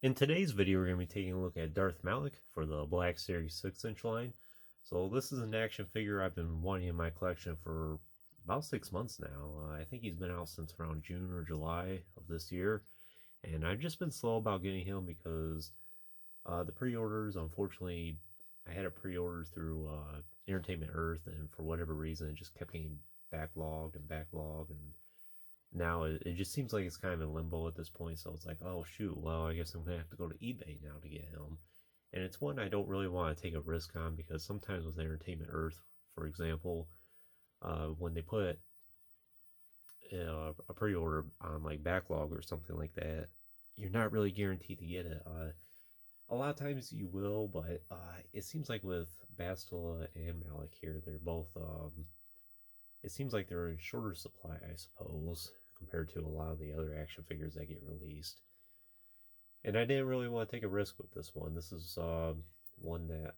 In today's video, we're going to be taking a look at Darth Malak for the Black Series 6-inch line. So this is an action figure I've been wanting in my collection for about 6 months now. I think he's been out since around June or July of this year. And I've just been slow about getting him because the pre-orders, unfortunately, I had a pre-order through Entertainment Earth, and for whatever reason, it just kept getting backlogged and backlogged, and now it just seems like it's kind of in limbo at this point. So it's like, oh shoot, well, I guess I'm gonna have to go to eBay now to get him. And it's one I don't really want to take a risk on, because sometimes with Entertainment Earth, for example, when they put a pre-order on like backlog or something like that, you're not really guaranteed to get it. A lot of times you will, but it seems like with Bastila and Malik here, they're both it seems like they're in shorter supply, I suppose, compared to a lot of the other action figures that get released. And I didn't really want to take a risk with this one. This is one that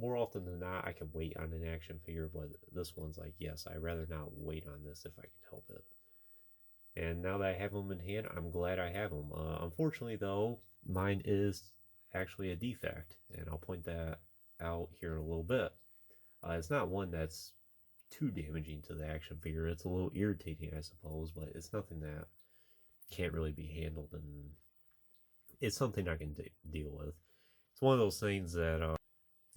more often than not I can wait on an action figure, but this one's like, yes, I'd rather not wait on this if I can help it. And now that I have them in hand, I'm glad I have them. Unfortunately though, mine is actually a defect, and I'll point that out here in a little bit. It's not one that's too damaging to the action figure. It's a little irritating, I suppose, but it's nothing that can't really be handled, and it's something I can deal with. It's one of those things that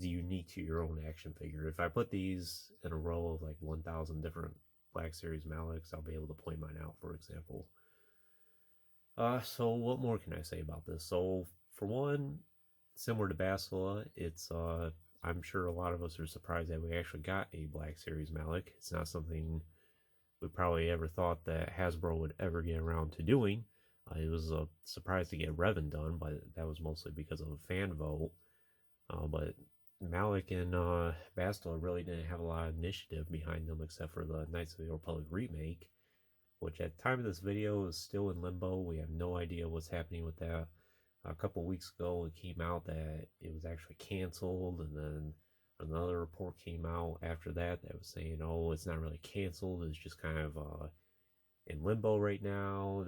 is unique to your own action figure. If I put these in a row of like 1,000 different Black Series Malaks, I'll be able to point mine out, for example. So what more can I say about this? So for one, similar to Bastila, it's I'm sure a lot of us are surprised that we actually got a Black Series Malak. It's not something we probably ever thought that Hasbro would ever get around to doing. It was a surprise to get Revan done, but that was mostly because of a fan vote. But Malak and Bastila really didn't have a lot of initiative behind them, except for the Knights of the Republic remake, which at the time of this video is still in limbo. We have no idea what's happening with that. A couple weeks ago it came out that it was actually canceled, and then another report came out after that that was saying, oh, it's not really canceled, it's just kind of in limbo right now.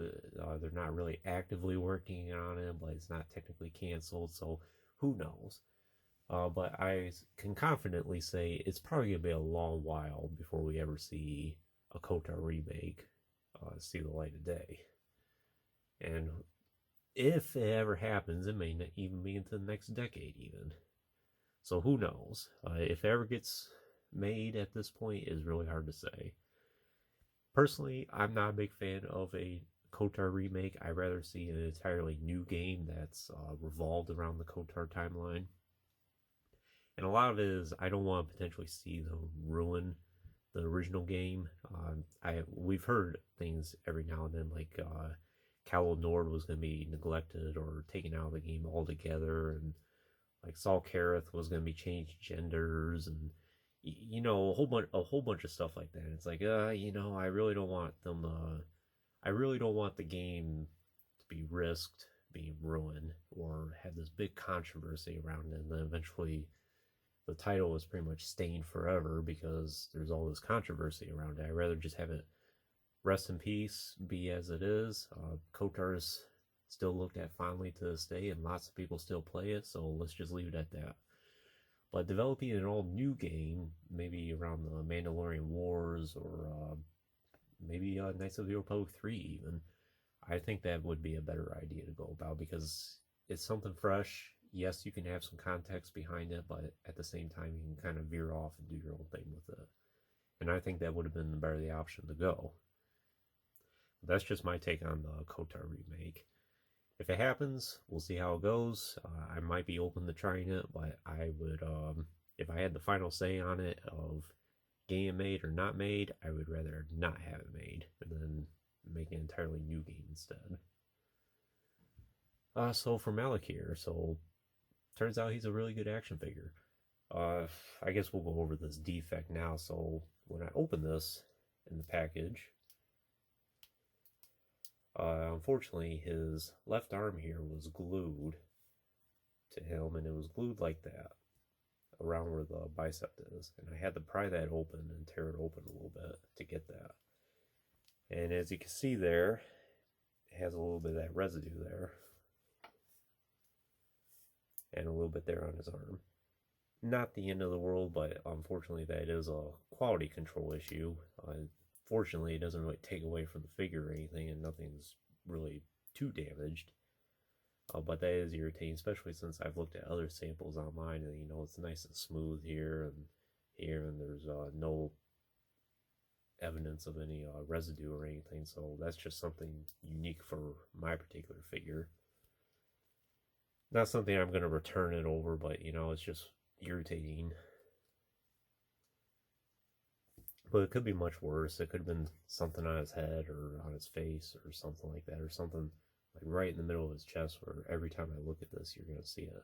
They're not really actively working on it, but it's not technically canceled, so who knows. But I can confidently say it's probably going to be a long while before we ever see a KOTOR remake see the light of day. And if it ever happens, it may not even be into the next decade even. So who knows? If it ever gets made at this point is really hard to say. Personally, I'm not a big fan of a KOTOR remake. I'd rather see an entirely new game that's revolved around the KOTOR timeline. And a lot of it is I don't want to potentially see them ruin the original game. We've heard things every now and then, like Calo Nord was going to be neglected or taken out of the game altogether, and like Saul Kareth was going to be changed genders, and you know, a whole bunch of stuff like that. It's like, you know, I really don't want them. I really don't want the game to be risked being ruined or have this big controversy around it, and then eventually the title is pretty much stained forever because there's all this controversy around it. I'd rather just have it rest in peace, be as it is. KOTOR is still looked at fondly to this day, and lots of people still play it, so let's just leave it at that. But developing an all-new game, maybe around the Mandalorian Wars, or maybe Knights of the Republic 3 even, I think that would be a better idea to go about, because it's something fresh. Yes, you can have some context behind it, but at the same time, you can kind of veer off and do your own thing with it. And I think that would have been the better the option to go. That's just my take on the KOTOR remake. If it happens, we'll see how it goes. I might be open to trying it, but I would, if I had the final say on it of game made or not made, I would rather not have it made and then make an entirely new game instead. So for Malak here, so turns out he's a really good action figure. I guess we'll go over this defect now. So when I open this in the package, unfortunately his left arm here was glued to him, and it was glued like that around where the bicep is, and I had to pry that open and tear it open a little bit to get that. And as you can see there, it has a little bit of that residue there. and a little bit there on his arm. Not the end of the world, but unfortunately that is a quality control issue. Fortunately, it doesn't really take away from the figure or anything, and nothing's really too damaged. But that is irritating, especially since I've looked at other samples online, and it's nice and smooth here, and there's no evidence of any residue or anything. So that's just something unique for my particular figure. Not something I'm going to return it over, but it's just irritating. But it could be much worse. It could have been something on his head or on his face or something like that, or something like right in the middle of his chest where every time I look at this, you're going to see it.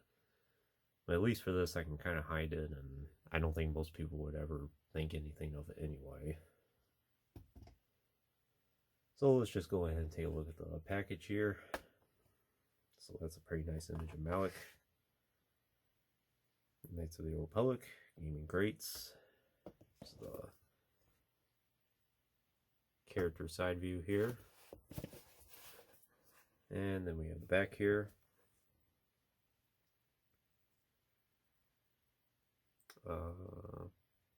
But at least for this, I can kind of hide it, and I don't think most people would ever think anything of it anyway. So let's just go ahead and take a look at the package here. So that's a pretty nice image of Malak. Knights of the Old Republic, Gaming Greats. This is the character side view here. And then we have the back here.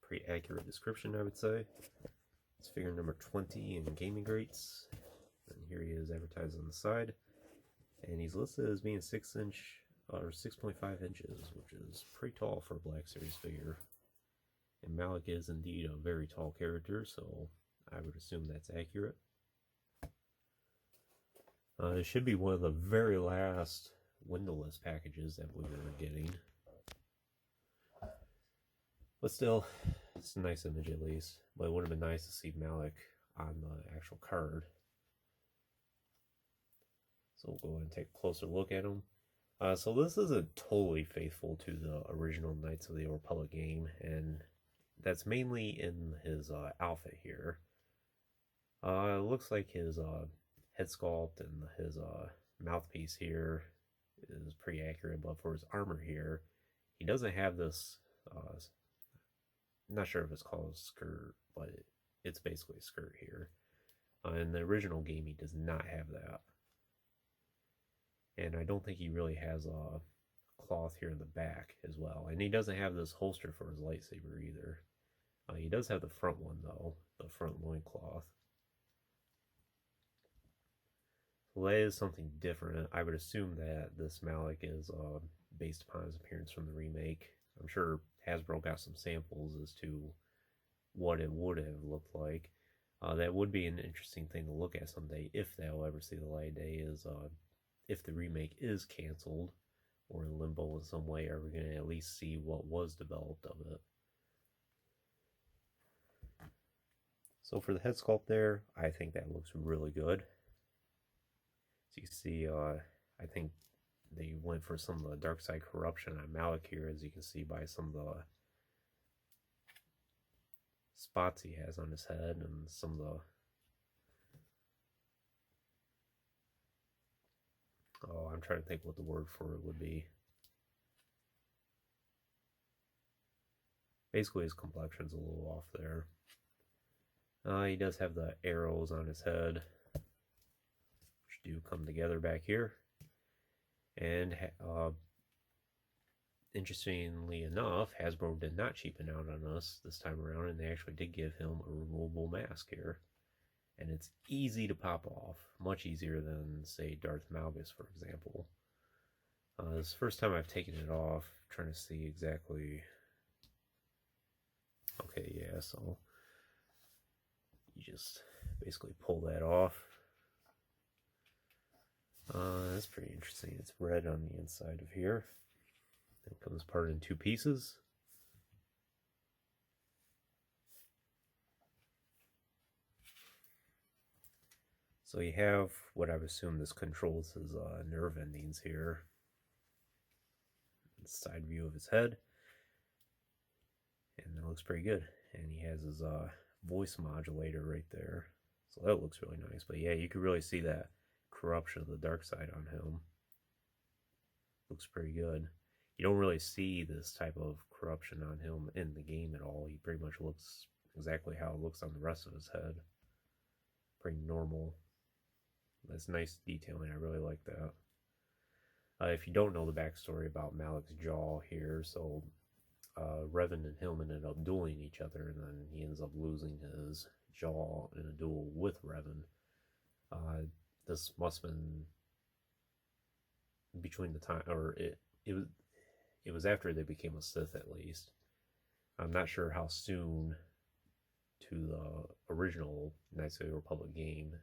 Pretty accurate description, I would say. It's figure number 20 in Gaming Greats. And here he is advertised on the side. And he's listed as being 6'" or 6.5 inches, which is pretty tall for a Black Series figure. And Malak is indeed a very tall character, so I would assume that's accurate. It should be one of the very last windowless packages that we were getting. But still, it's a nice image at least. But it would have been nice to see Malak on the actual card. So we'll go ahead and take a closer look at him. So this isn't totally faithful to the original Knights of the Old Republic game, and that's mainly in his outfit here. It looks like his head sculpt and his mouthpiece here is pretty accurate, but for his armor here, he doesn't have this, I'm not sure if it's called a skirt, but it's basically a skirt here. In the original game, he does not have that. And I don't think he really has a cloth here in the back as well. And he doesn't have this holster for his lightsaber either. He does have the front one though, the front loincloth. So that is something different. I would assume that this Malak is based upon his appearance from the remake. I'm sure Hasbro got some samples as to what it would have looked like. That would be an interesting thing to look at someday, if they'll ever see the light of day, is if the remake is canceled or in limbo in some way, are we going to at least see what was developed of it? So for the head sculpt there, I think that looks really good. So you can see, I think they went for some of the dark side corruption on Malak here, as you can see by some of the spots he has on his head and some of the I'm trying to think what the word for it would be. Basically his complexion's a little off there. He does have the arrows on his head, which do come together back here. And interestingly enough, Hasbro did not cheapen out on us this time around, and they actually did give him a removable mask here. And it's easy to pop off, much easier than, say, Darth Malak, for example. This is the first time I've taken it off, trying to see exactly. Okay, yeah, so you just basically pull that off. That's pretty interesting. It's red on the inside of here. It comes apart in two pieces. So you have what I would assume this controls his nerve endings here. Side view of his head. And that looks pretty good. And he has his voice modulator right there. So that looks really nice. But yeah, you can really see that corruption of the dark side on him. Looks pretty good. You don't really see this type of corruption on him in the game at all. He pretty much looks exactly how it looks on the rest of his head. Pretty normal. That's nice detailing. I really like that. If you don't know the backstory about Malak's jaw here, so Revan and him ended up dueling each other, and then he ends up losing his jaw in a duel with Revan. This must have been between the time, or it was after they became a Sith, at least. I'm not sure how soon to the original Knights of the Republic game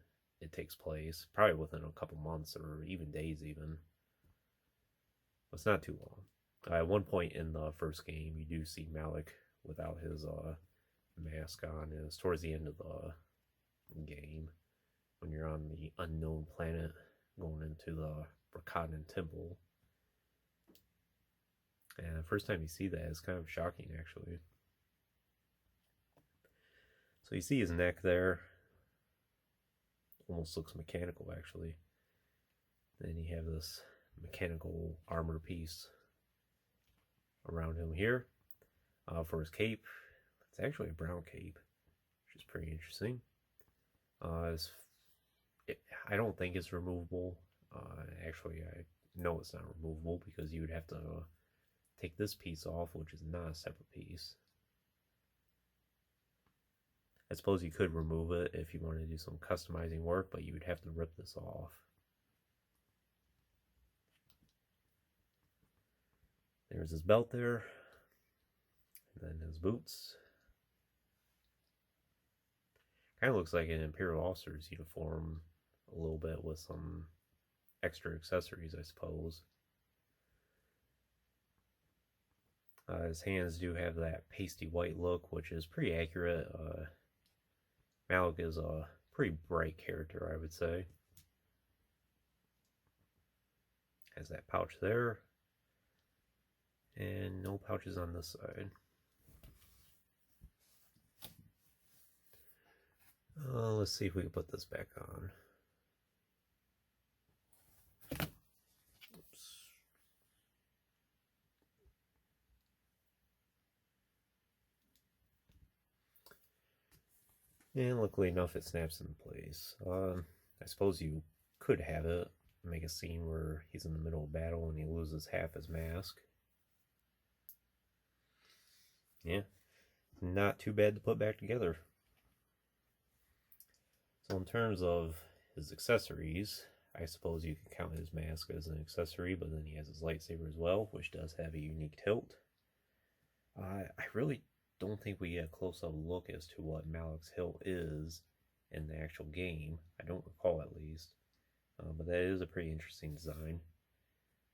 it takes place. Probably within a couple months or even days, even. It's not too long. At one point in the first game, you do see Malak without his mask on. And it's towards the end of the game when you're on the unknown planet going into the Rakatan Temple. And the first time you see that, it's kind of shocking, actually. So you see his neck there. Almost looks mechanical, actually. Then you have this mechanical armor piece around him here. For his cape, it's actually a brown cape, which is pretty interesting. I don't think it's removable. Actually, I know it's not removable because you would have to take this piece off, which is not a separate piece. I suppose you could remove it if you wanted to do some customizing work, but you would have to rip this off. There's his belt there, and then his boots. Kind of looks like an Imperial officer's uniform a little bit with some extra accessories, I suppose. His hands do have that pasty white look, which is pretty accurate. Malak is a pretty bright character, I would say. Has that pouch there. And no pouches on this side. Let's see if we can put this back on. Oops. And luckily enough, it snaps in place. I suppose you could have it make a scene where he's in the middle of battle and he loses half his mask. Yeah, not too bad to put back together. So in terms of his accessories, I suppose you could count his mask as an accessory, but then he has his lightsaber as well, which does have a unique tilt. I really don't think we get a close-up look as to what Malak's hilt is in the actual game. I don't recall, at least. But that is a pretty interesting design.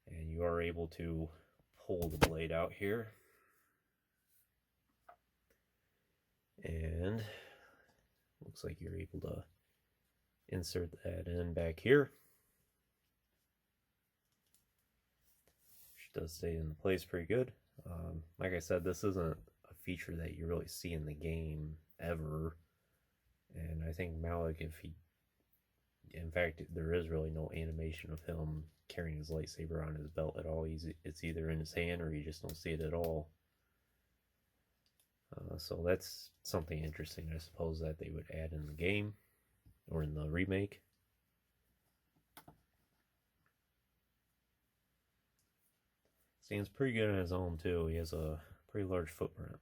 And you are able to pull the blade out here. And looks like you're able to insert that in back here. Which does stay in place pretty good. Like I said, this isn't a feature that you really see in the game ever. And I think Malak, in fact, there is really no animation of him carrying his lightsaber on his belt at all. It's either in his hand or you just don't see it at all. So that's something interesting, I suppose, that they would add in the game or in the remake. Stands pretty good on his own, too. He has a pretty large footprint.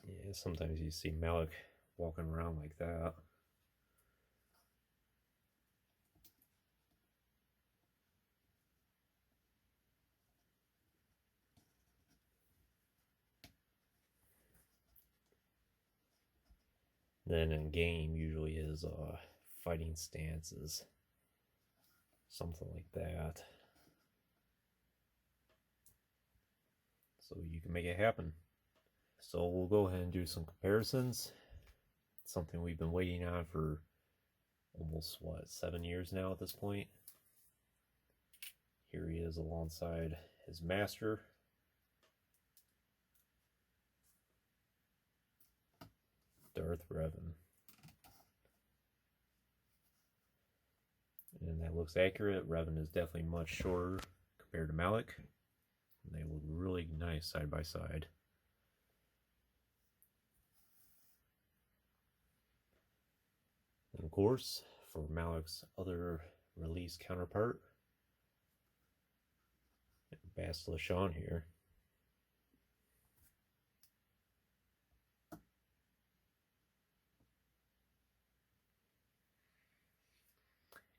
Yeah, sometimes you see Malak walking around like that. Then in game, usually his fighting stance is something like that. So you can make it happen. So we'll go ahead and do some comparisons. Something we've been waiting on for almost, 7 years now at this point. Here he is alongside his master. Darth Revan. And that looks accurate. Revan is definitely much shorter compared to Malak. And they look really nice side by side. And of course, for Malak's other release counterpart, Bastila Shan here.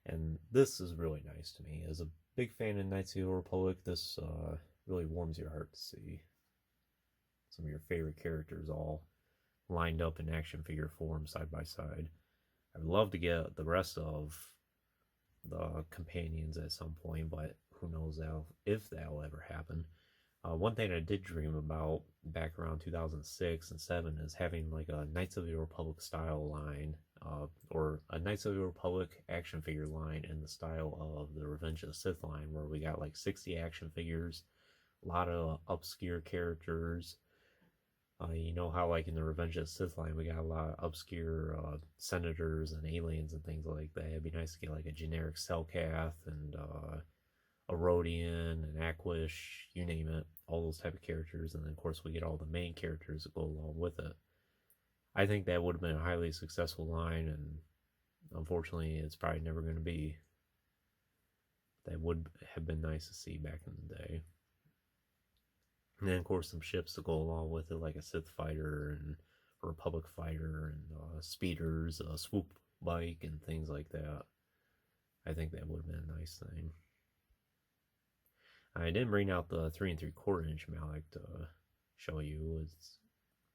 And this is really nice to me. As a big fan of Knights of the Republic, this really warms your heart to see some of your favorite characters all lined up in action figure form side by side. I would love to get the rest of the companions at some point, but who knows if that'll ever happen. One thing I did dream about back around 2006 and 7 is having like a Knights of the Republic style line, or a Knights of the Republic action figure line in the style of the Revenge of the Sith line, where we got like 60 action figures, a lot of obscure characters. You know how like in the Revenge of the Sith line we got a lot of obscure senators and aliens and things like that. It'd be nice to get like a generic Selkath and a Rodian, an Aquish, you name it, all those type of characters, and then of course we get all the main characters that go along with it. I think that would have been a highly successful line, and unfortunately it's probably never going to be. That would have been nice to see back in the day. And then of course some ships to go along with it, like a Sith fighter and a Republic fighter and speeders, a swoop bike and things like that. I think that would have been a nice thing. I didn't bring out the 3 3/4 inch Malak to show you. It's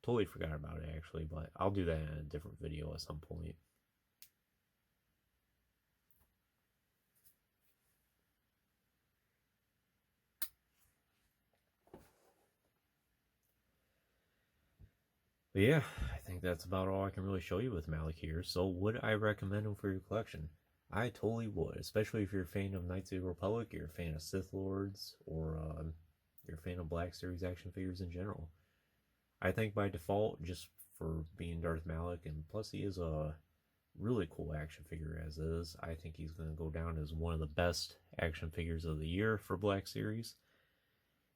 totally forgot about it actually, but I'll do that in a different video at some point. But yeah, I think that's about all I can really show you with Malak here. So would I recommend him for your collection? I totally would, especially if you're a fan of Knights of the Republic, you're a fan of Sith Lords, or you're a fan of Black Series action figures in general. I think by default, just for being Darth Malak, and plus he is a really cool action figure as is, I think he's going to go down as one of the best action figures of the year for Black Series.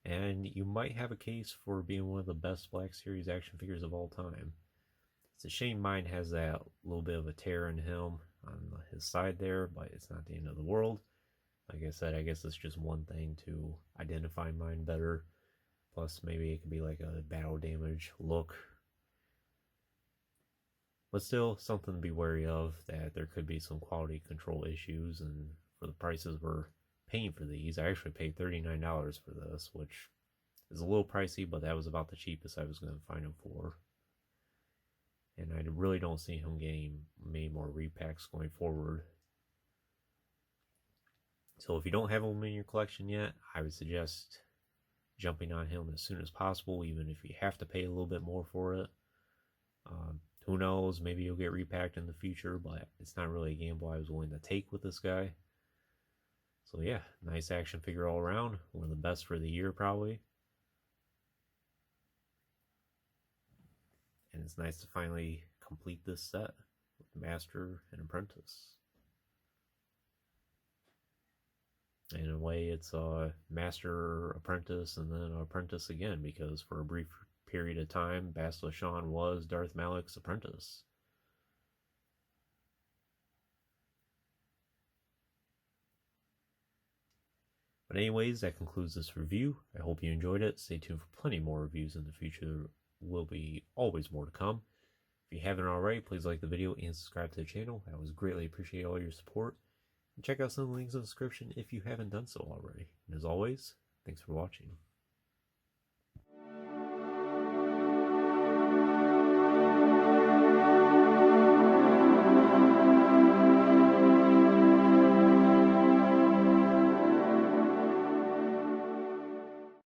And you might have a case for being one of the best Black Series action figures of all time. It's a shame mine has that little bit of a tear in him on his side there, but it's not the end of the world. Like I said, I guess it's just one thing to identify mine better. Plus, maybe it could be like a battle damage look. But still, something to be wary of, that there could be some quality control issues, and for the prices we're paying for these, I actually paid $39 for this, which is a little pricey, but that was about the cheapest I was going to find them for. And I really don't see him getting many more repacks going forward. So if you don't have him in your collection yet, I would suggest jumping on him as soon as possible, even if you have to pay a little bit more for it. Who knows, maybe you'll get repacked in the future, but it's not really a gamble I was willing to take with this guy. So yeah, nice action figure all around. One of the best for the year probably. And it's nice to finally complete this set with Master and Apprentice. And in a way, it's a Master, Apprentice, and then Apprentice again, because for a brief period of time, Bastila Shan was Darth Malak's apprentice. But anyways, that concludes this review. I hope you enjoyed it. Stay tuned for plenty more reviews in the future. There will be always more to come. If you haven't already, please like the video and subscribe to the channel. I always greatly appreciate all your support. And check out some of the links in the description if you haven't done so already. And as always, thanks for watching.